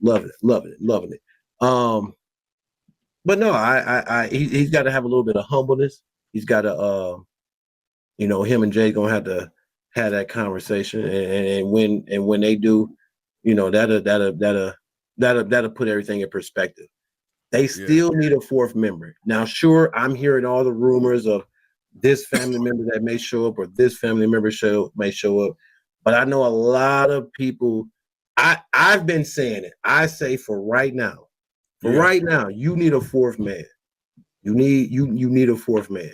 Loving it. But no, he's got to have a little bit of humbleness. He's got to, him and Jay gonna have to have that conversation, and when they do, that'll put everything in perspective. They still need a fourth member. Now, sure, I'm hearing all the rumors of this family member that may show up or this family member may show up, but I know a lot of people. I've been saying it. I say for right now, you need a fourth man. You need a fourth man.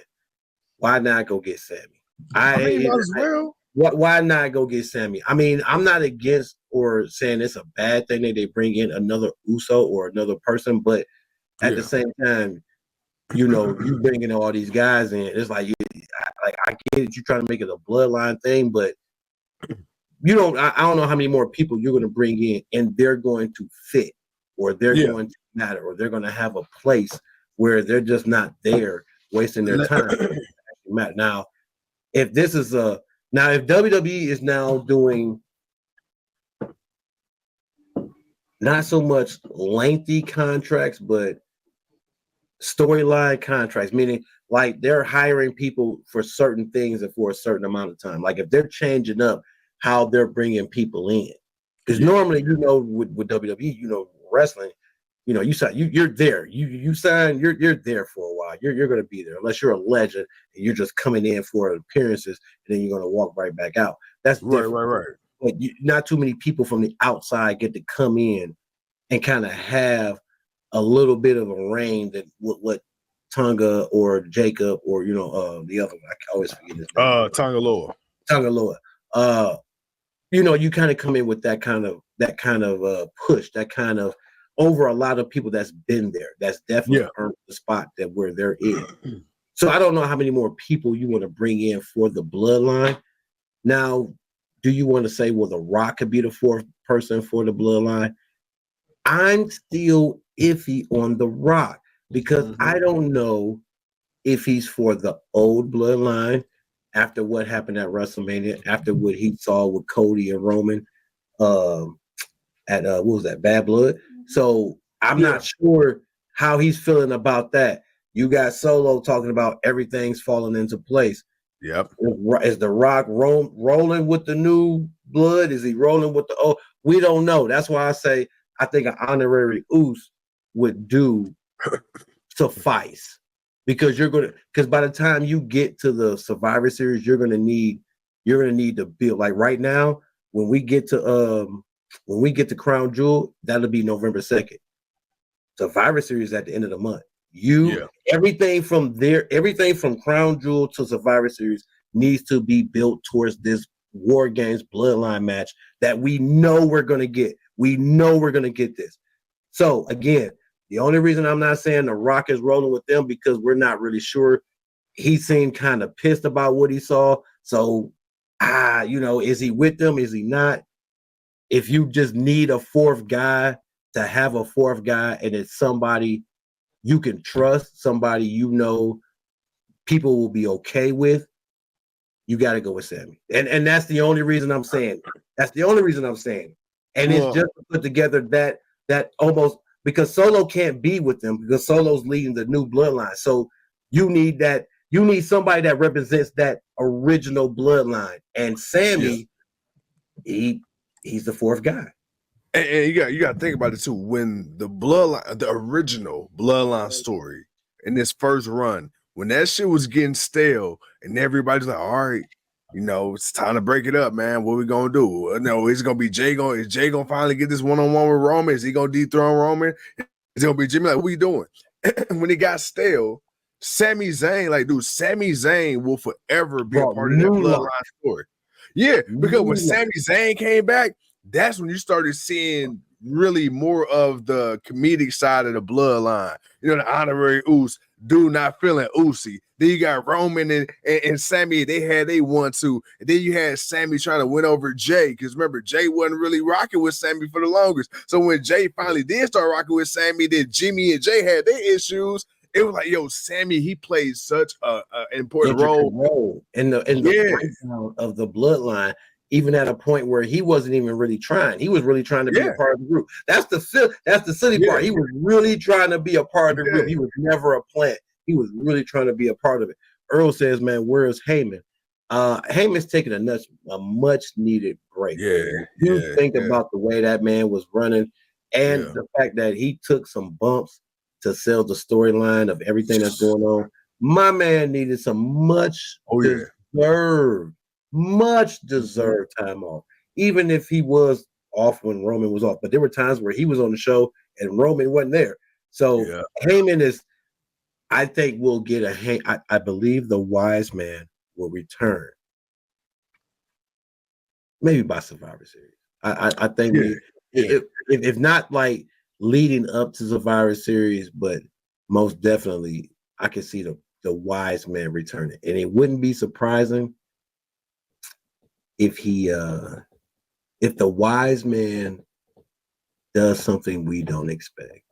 Why not go get Sami? Why not go get Sami? I mean, I'm not against or saying it's a bad thing that they bring in another Uso or another person, but at the same time, you bringing all these guys in. It's like I get it. You're trying to make it a bloodline thing, but I don't know how many more people you're going to bring in, and they're going to fit, or they're going to matter, or they're going to have a place where they're just not there wasting their time. Now, if WWE is now doing not so much lengthy contracts, but storyline contracts, meaning like they're hiring people for certain things and for a certain amount of time. Like if they're changing up how they're bringing people in, because normally, with WWE, wrestling, you sign, you're there, you sign, you're there for a while. You're going to be there unless you're a legend and you're just coming in for appearances and then you're going to walk right back out. That's different. Right. But not too many people from the outside get to come in and kind of have a little bit of a reign that what Tonga or Jacob or the other one, I always forget his name. Tonga Loa. You kind of come in with that kind of push, that kind of over a lot of people that's been there, that's definitely earned the spot that where they're in. So I don't know how many more people you want to bring in for the bloodline. Now, do you want to say, well, The Rock could be the fourth person for the bloodline? I'm still iffy on The Rock because I don't know if he's for the old bloodline after what happened at WrestleMania, after what he saw with Cody and Roman at what was that, Bad Blood? So I'm not sure how he's feeling about that. You got Solo talking about everything's falling into place. Yep. Is The Rock rolling with the new blood? Is he rolling with the old? We don't know. That's why I say I think an honorary Uso would do suffice, because by the time you get to the Survivor Series, you're gonna need to build. Like right now, when we get to Crown Jewel, that'll be November 2nd. Survivor Series at the end of the month. Everything from Crown Jewel to Survivor Series needs to be built towards this War Games bloodline match that we know we're gonna get. We know we're gonna get this. So again, the only reason I'm not saying The Rock is rolling with them because we're not really sure. He seemed kind of pissed about what he saw. So, is he with them? Is he not? If you just need a fourth guy, to have a fourth guy, and it's somebody you can trust, somebody people will be okay with, you got to go with Sami. And that's the only reason I'm saying. That's the only reason I'm saying. And it's just to put together that almost, because Solo can't be with them because Solo's leading the new bloodline. So you need somebody that represents that original bloodline. And Sami, he's the fourth guy. And you got to think about it too. When the original bloodline story in this first run, when that shit was getting stale and everybody's like, all right, it's time to break it up, man. What we gonna do? No, is it gonna be Jay? Is Jay gonna finally get this one-on-one with Roman? Is he gonna dethrone Roman? Is it gonna be Jimmy? Like, what are you doing? When it got stale, Sami Zayn, Sami Zayn will forever be a part of that bloodline story. Yeah, because when Sami Zayn came back, that's when you started seeing really more of the comedic side of the bloodline. The honorary Uso, dude not feeling Uso. Then you got Roman and Sami, they had they one too. And then you had Sami trying to win over Jay, because remember, Jay wasn't really rocking with Sami for the longest. So when Jay finally did start rocking with Sami, then Jimmy and Jay had their issues. It was like, Sami, he plays such an important role in the breakdown of the bloodline. even at a point where he wasn't even really trying. He was really trying to be a part of the group. That's the silly part. He was really trying to be a part of the group. He was never a plant. He was really trying to be a part of it. Earl says, man, where's Heyman? Heyman's taking a much needed break. You think about the way that man was running and the fact that he took some bumps to sell the storyline of everything that's going on. My man needed some much deserved time off, even if he was off when Roman was off. But there were times where he was on the show and Roman wasn't there. So Heyman is, I think we'll get I believe the wise man will return. Maybe by Survivor Series. I think if not like leading up to Survivor Series, but most definitely I can see the wise man returning. And it wouldn't be surprising if if the wise man does something we don't expect.